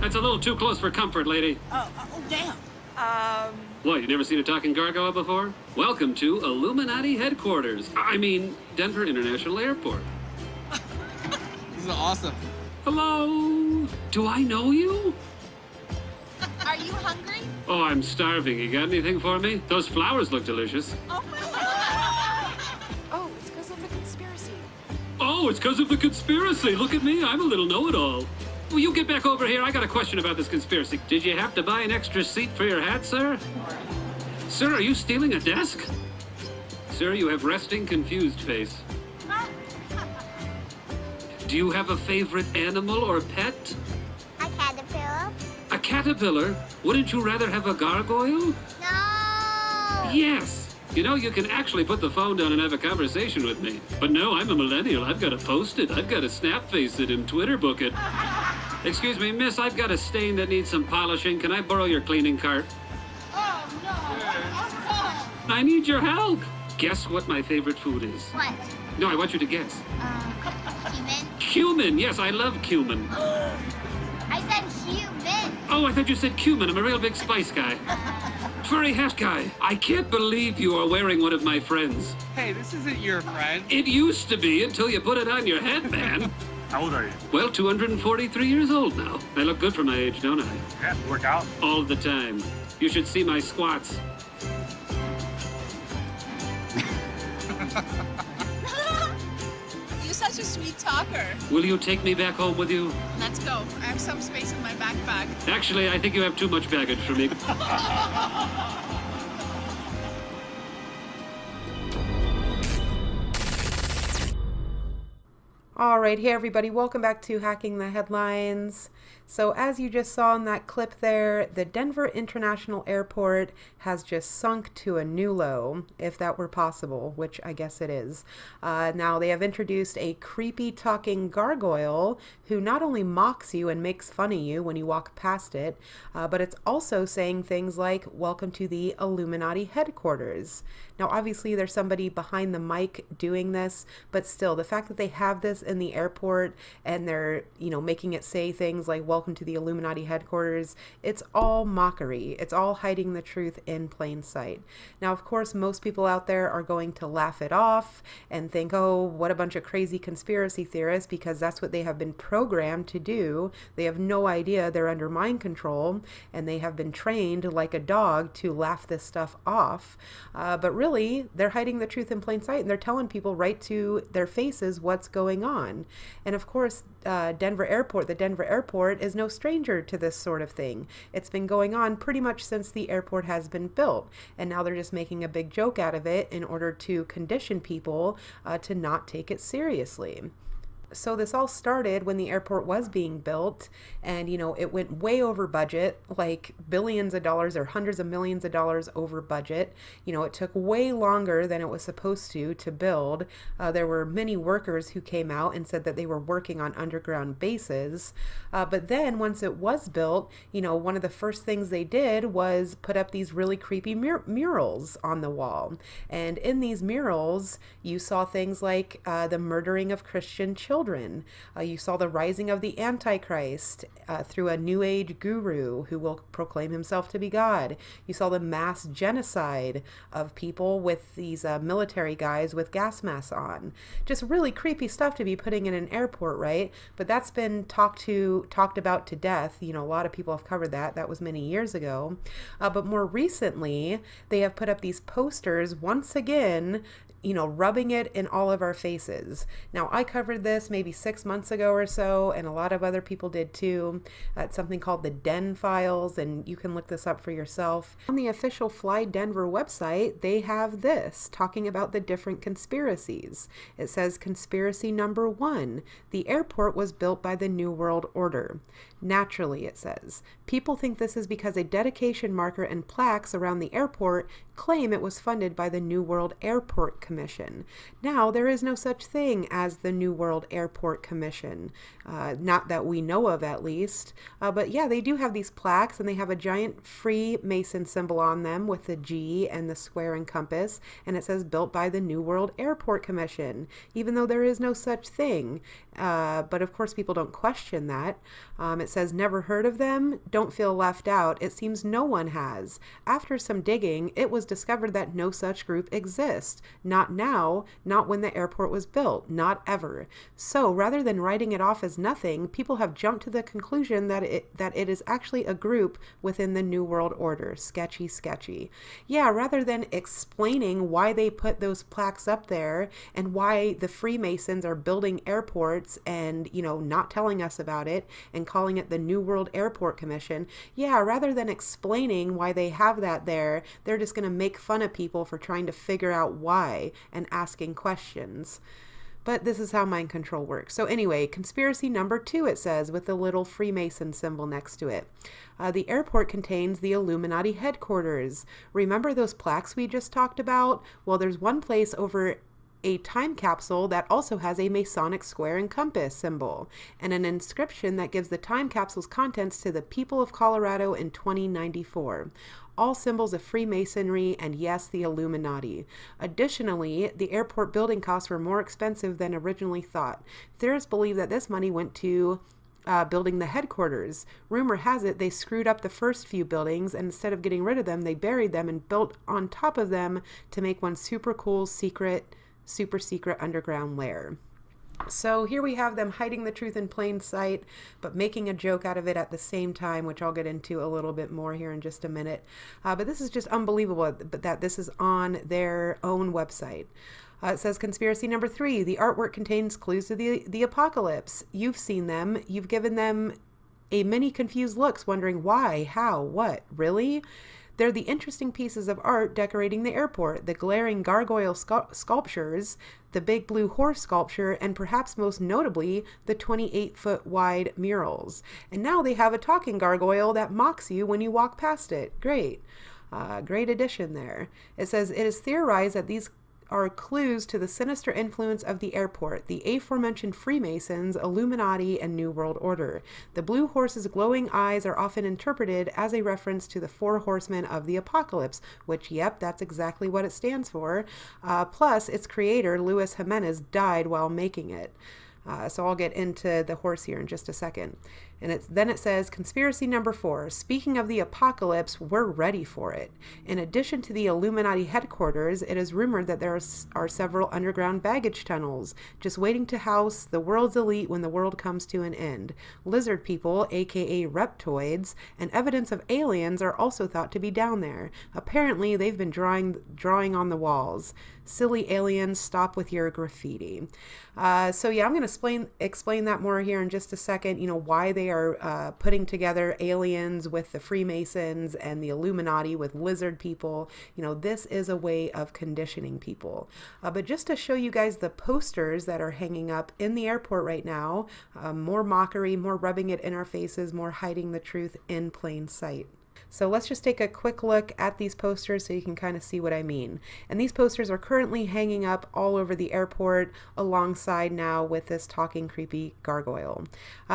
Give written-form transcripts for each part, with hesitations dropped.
It's a little too close for comfort, lady. Oh, damn. What, you never seen a talking gargoyle before? Welcome to Illuminati headquarters. I mean, Denver International Airport. This is awesome. Hello? Do I know you? Are you hungry? Oh, I'm starving. You got anything for me? Those flowers look delicious. Oh, my God. Oh, it's because of the conspiracy. Oh, it's because of the conspiracy. Look at me. I'm a little know-it-all. Will you get back over here? I got a question about this conspiracy. Did you have to buy an extra seat for your hat, sir? Sir, are you stealing a desk? Sir, you have resting, confused face. Do you have a favorite animal or pet? A caterpillar? A caterpillar? Wouldn't you rather have a gargoyle? No! Yes. You know, you can actually put the phone down and have a conversation with me. But no, I'm a millennial. I've got to post it. I've got to snap face it and Twitter book it. Excuse me, miss, I've got a stain that needs some polishing. Can I borrow your cleaning cart? Oh, no. I need your help. Guess what my favorite food is? What? No, I want you to guess. Human? Cumin. Yes, I love cumin. I said human. Oh, I thought you said cumin. I'm a real big spice guy. Furry hat guy. I can't believe you are wearing one of my friends. Hey, this isn't your friend. It used to be until you put it on your head, man. How old are you? Well, 243 years old now. I look good for my age, don't I? Yeah, you work out. All the time. You should see my squats. You're such a sweet talker. Will you take me back home with you? Let's go. I have some space in my backpack. Actually, I think you have too much baggage for me. All right, hey everybody, welcome back to Hacking the Headlines. So as you just saw in that clip there, the Denver International Airport has just sunk to a new low, if that were possible, which I guess it is. Now they have introduced a creepy talking gargoyle who not only mocks you and makes fun of you when you walk past it, but it's also saying things like, "Welcome to the Illuminati headquarters." Now obviously there's somebody behind the mic doing this, but still the fact that they have this in the airport and they're, making it say things like "Welcome to the Illuminati headquarters," it's all mockery. It's all hiding the truth in plain sight. Now, of course, most people out there are going to laugh it off and think, oh, what a bunch of crazy conspiracy theorists, because that's what they have been programmed to do. They have no idea they're under mind control, and they have been trained like a dog to laugh this stuff off. But really, they're hiding the truth in plain sight, and they're telling people right to their faces what's going on. And of course, the Denver Airport is no stranger to this sort of thing. It's been going on pretty much since the airport has been built, and now they're just making a big joke out of it in order to condition people to not take it seriously. So this all started when the airport was being built, and it went way over budget, like billions of dollars or hundreds of millions of dollars over budget. It took way longer than it was supposed to build. There were many workers who came out and said that they were working on underground bases. But then once it was built, one of the first things they did was put up these really creepy murals on the wall. And in these murals, you saw things like the murdering of Christian children. You saw the rising of the Antichrist through a New Age guru who will proclaim himself to be God. You saw the mass genocide of people with these military guys with gas masks on. Just really creepy stuff to be putting in an airport, right? But that's been talked about to death. A lot of people have covered that. That was many years ago. But more recently, they have put up these posters once again, rubbing it in all of our faces. Now, I covered this maybe 6 months ago or so, and a lot of other people did too. It's something called the Den Files, and you can look this up for yourself. On the official Fly Denver website, they have this, talking about the different conspiracies. It says, conspiracy number 1, the airport was built by the New World Order. Naturally, it says, people think this is because a dedication marker and plaques around the airport claim it was funded by the New World Airport Commission. Now, there is no such thing as the New World Airport Commission. Not that we know of, at least. But yeah, they do have these plaques, and they have a giant Freemason symbol on them with the G and the square and compass, and it says built by the New World Airport Commission, even though there is no such thing. But of course, people don't question that. It says never heard of them, don't feel left out. It seems no one has. After some digging, it was discovered that no such group exists. Not now, not when the airport was built, not ever. So rather than writing it off as nothing, people have jumped to the conclusion that it is actually a group within the New World Order. Sketchy, sketchy. Yeah, rather than explaining why they put those plaques up there and why the Freemasons are building airports and, not telling us about it and calling it the New World Airport Commission. Yeah, rather than explaining why they have that there, they're just going to make fun of people for trying to figure out why and asking questions. But this is how mind control works. So anyway, conspiracy number 2, it says, with the little Freemason symbol next to it. The airport contains the Illuminati headquarters. Remember those plaques we just talked about? Well, there's one place over a time capsule that also has a Masonic square and compass symbol, and an inscription that gives the time capsule's contents to the people of Colorado in 2094. All symbols of Freemasonry and, yes, the Illuminati. Additionally, the airport building costs were more expensive than originally thought. Theorists believe that this money went to building the headquarters. Rumor has it they screwed up the first few buildings, and instead of getting rid of them, they buried them and built on top of them to make one super cool, super secret underground lair. So here we have them hiding the truth in plain sight, but making a joke out of it at the same time, which I'll get into a little bit more here in just a minute. But this is just unbelievable that this is on their own website. It says conspiracy number 3, the artwork contains clues to the apocalypse. You've seen them. You've given them many confused looks, wondering why, how, what, really? They're the interesting pieces of art decorating the airport, the glaring gargoyle sculptures, the big blue horse sculpture, and perhaps most notably, the 28-foot wide murals. And now they have a talking gargoyle that mocks you when you walk past it. Great. Great addition there. It says, it is theorized that these are clues to the sinister influence of the airport, the aforementioned Freemasons, Illuminati, and New World Order. The blue horse's glowing eyes are often interpreted as a reference to the 4 horsemen of the apocalypse, which, yep, that's exactly what it stands for. Plus, its creator, Luis Jimenez, died while making it. So I'll get into the horse here in just a second. And then it says, conspiracy number 4, speaking of the apocalypse, we're ready for it. In addition to the Illuminati headquarters, it is rumored that there are several underground baggage tunnels, just waiting to house the world's elite when the world comes to an end. Lizard people, aka reptoids, and evidence of aliens are also thought to be down there. Apparently, they've been drawing on the walls. Silly aliens, stop with your graffiti. So yeah, I'm going to explain that more here in just a second, why they are putting together aliens with the Freemasons and the Illuminati with lizard people. This is a way of conditioning people. But just to show you guys the posters that are hanging up in the airport right now, more mockery, more rubbing it in our faces, more hiding the truth in plain sight. So let's just take a quick look at these posters so you can kind of see what I mean. And these posters are currently hanging up all over the airport alongside now with this talking creepy gargoyle.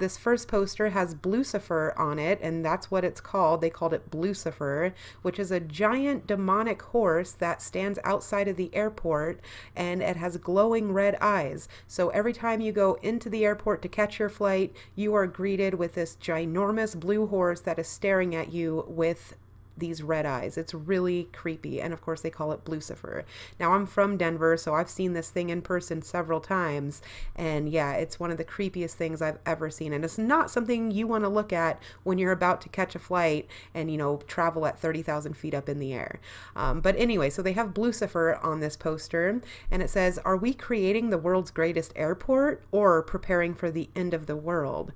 This first poster has Blucifer on it, and that's what it's called. They called it Blucifer, which is a giant demonic horse that stands outside of the airport, and it has glowing red eyes. So every time you go into the airport to catch your flight, you are greeted with this ginormous blue horse that is staring at you with these red eyes. It's really creepy, and of course they call it Blucifer. Now, I'm from Denver, so I've seen this thing in person several times, and yeah, it's one of the creepiest things I've ever seen, and it's not something you want to look at when you're about to catch a flight and travel at 30,000 feet up in the air. But anyway, so they have Blucifer on this poster, and it says, are we creating the world's greatest airport or preparing for the end of the world?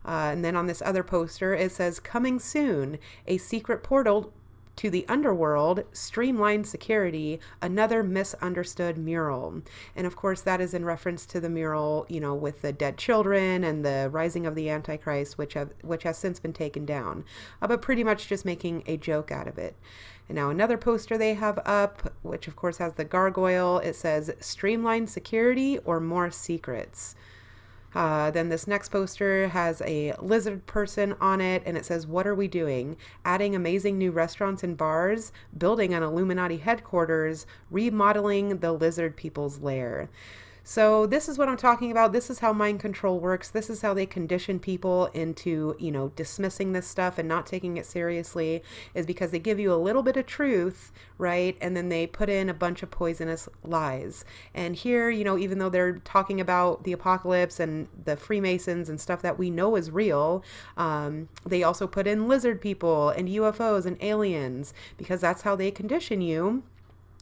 And then on this other poster, it says, coming soon, a secret portal to the underworld, streamlined security, another misunderstood mural. And of course, that is in reference to the mural, with the dead children and the rising of the Antichrist, which has since been taken down, but pretty much just making a joke out of it. And now another poster they have up, which of course has the gargoyle. It says, streamlined security or more secrets. Then this next poster has a lizard person on it, and it says, "What are we doing? Adding amazing new restaurants and bars, building an Illuminati headquarters, remodeling the lizard people's lair." So this is what I'm talking about. This is how mind control works. This is how they condition people into, dismissing this stuff and not taking it seriously, is because they give you a little bit of truth, right? And then they put in a bunch of poisonous lies. And here, even though they're talking about the apocalypse and the Freemasons and stuff that we know is real, they also put in lizard people and UFOs and aliens, because that's how they condition you,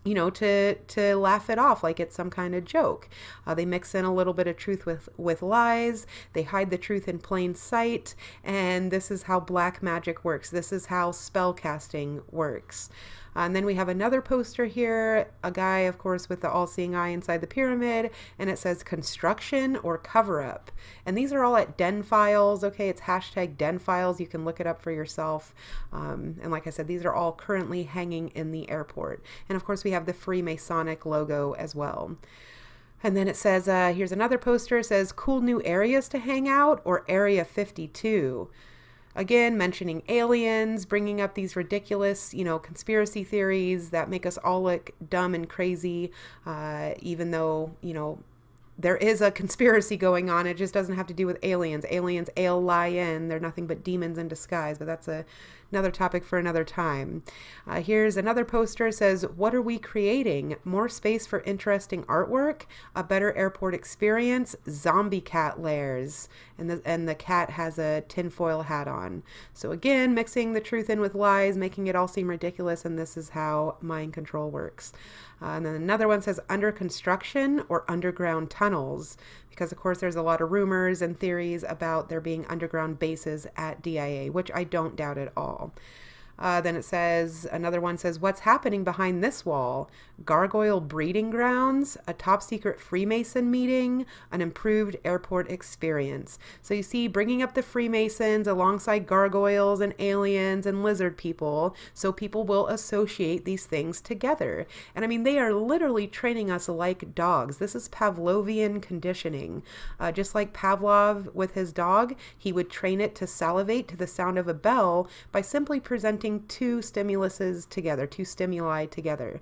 to laugh it off like it's some kind of joke. They mix in a little bit of truth with lies. They hide the truth in plain sight. And this is how black magic works. This is how spell casting works. And then we have another poster here, a guy, of course, with the all-seeing eye inside the pyramid, and it says construction or cover-up. And these are all at Den Files, okay? It's hashtag Den Files. You can look it up for yourself. And like I said, these are all currently hanging in the airport. And of course, we have the Freemasonic logo as well. And then it says, here's another poster. It says, "Cool new areas to hang out," or Area 52. Again, mentioning aliens, bringing up these ridiculous, conspiracy theories that make us all look dumb and crazy, even though, there is a conspiracy going on. It just doesn't have to do with aliens. Aliens lie in. They're nothing but demons in disguise, but that's another topic for another time. Here's another poster. It says, "What are we creating? More space for interesting artwork, a better airport experience, zombie cat lairs." And the cat has a tinfoil hat on. So again, mixing the truth in with lies, making it all seem ridiculous, and this is how mind control works. And then another one says under construction or underground tunnels, because of course there's a lot of rumors and theories about there being underground bases at DIA, which I don't doubt at all. Then it says, another one says, "What's happening behind this wall? Gargoyle breeding grounds, a top secret Freemason meeting, an improved airport experience." So you see, bringing up the Freemasons alongside gargoyles and aliens and lizard people, so people will associate these things together. And I mean, they are literally training us like dogs. This is Pavlovian conditioning. Just like Pavlov with his dog, he would train it to salivate to the sound of a bell by simply presenting two stimuluses together, two stimuli together.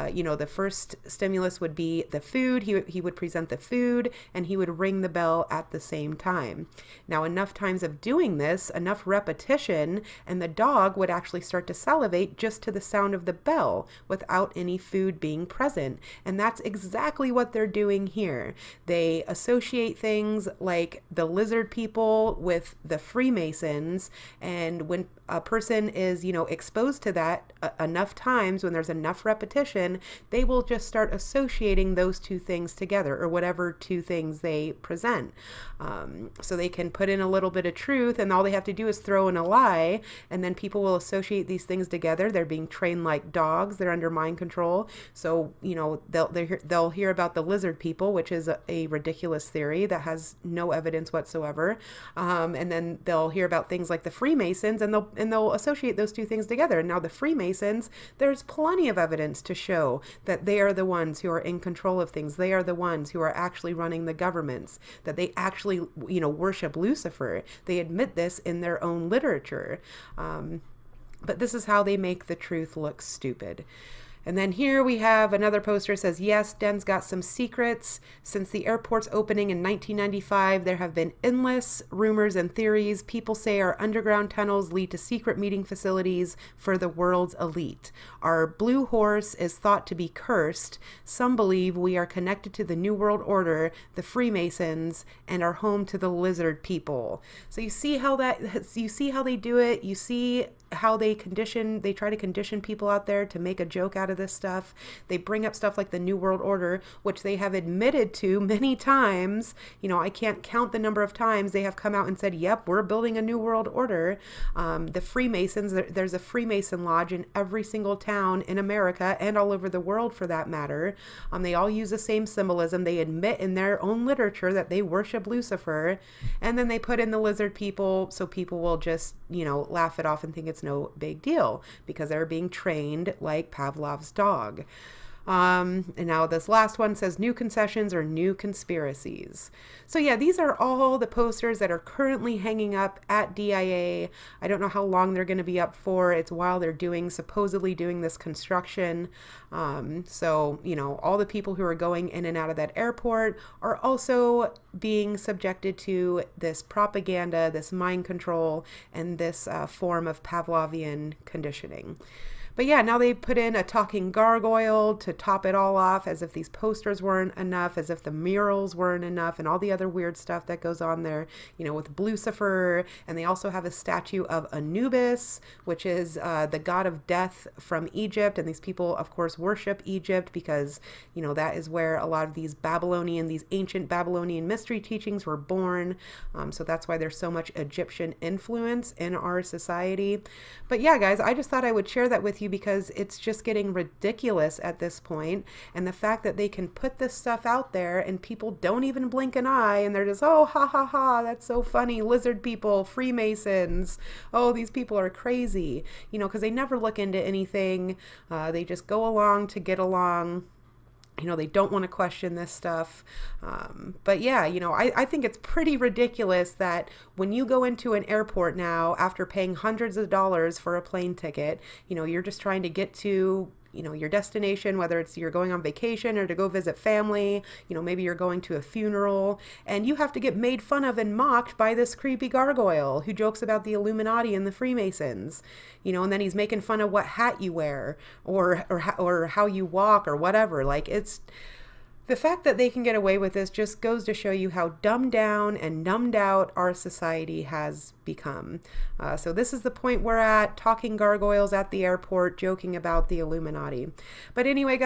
The first stimulus would be the food. He would present the food, and he would ring the bell at the same time. Now, enough times of doing this, enough repetition, and the dog would actually start to salivate just to the sound of the bell without any food being present. And that's exactly what they're doing here. They associate things like the lizard people with the Freemasons, and when a person is, exposed to that enough times, when there's enough repetition, they will just start associating those two things together, or whatever two things they present. So they can put in a little bit of truth, and all they have to do is throw in a lie, and then people will associate these things together. They're being trained like dogs. They're under mind control. So, they'll hear about the lizard people, which is a ridiculous theory that has no evidence whatsoever. And then they'll hear about things like the Freemasons, and they'll associate those two things together. And now the Freemasons, there's plenty of evidence to show that they are the ones who are in control of things. They are the ones who are actually running the governments, that they actually, worship Lucifer. They admit this in their own literature. But this is how they make the truth look stupid. And then here we have another poster that says, "Yes, Den's got some secrets. Since the airport's opening in 1995, there have been endless rumors and theories. People say our underground tunnels lead to secret meeting facilities for the world's elite. Our blue horse is thought to be cursed. Some believe we are connected to the New World Order, the Freemasons, and are home to the lizard people." So you see how they do it. You see how they try to condition people out there to make a joke out of this stuff. They bring up stuff like the New World Order, which they have admitted to many times. I can't count the number of times they have come out and said, "Yep, we're building a New World Order." The Freemasons, there's a Freemason lodge in every single town in America and all over the world for that matter. They all use the same symbolism. They admit in their own literature that they worship Lucifer, and then they put in the lizard people so people will just, laugh it off and think it's no big deal because they're being trained like Pavlov's dog. And now this last one says new concessions or new conspiracies. So yeah, these are all the posters that are currently hanging up at DIA. I don't know how long they're going to be up for. It's while they're supposedly doing this construction. So, you know, all the people who are going in and out of that airport are also being subjected to this propaganda, this mind control, and this form of Pavlovian conditioning. But yeah, now they put in a talking gargoyle to top it all off, as if these posters weren't enough, as if the murals weren't enough, and all the other weird stuff that goes on there, you know, with Lucifer. And they also have a statue of Anubis, which is the god of death from Egypt. And these people, of course, worship Egypt because, you know, that is where a lot of these ancient Babylonian mystery teachings were born. So that's why there's so much Egyptian influence in our society. But yeah, guys, I just thought I would share that with you because it's just getting ridiculous at this point. And the fact that they can put this stuff out there and people don't even blink an eye and they're just, oh, ha ha ha, that's so funny, lizard people, Freemasons, oh, these people are crazy, you know, because they never look into anything. They just go along to get along. You know, they don't want to question this stuff. But yeah, you know, I think it's pretty ridiculous that when you go into an airport now, after paying hundreds of dollars for a plane ticket, you know, you're just trying to get to, you know, your destination, whether it's you're going on vacation or to go visit family, you know, maybe you're going to a funeral, and you have to get made fun of and mocked by this creepy gargoyle who jokes about the Illuminati and the Freemasons, you know, and then he's making fun of what hat you wear or how you walk or whatever. Like, it's the fact that they can get away with this just goes to show you how dumbed down and numbed out our society has become. So this is the point we're at, talking gargoyles at the airport, joking about the Illuminati. But anyway, guys,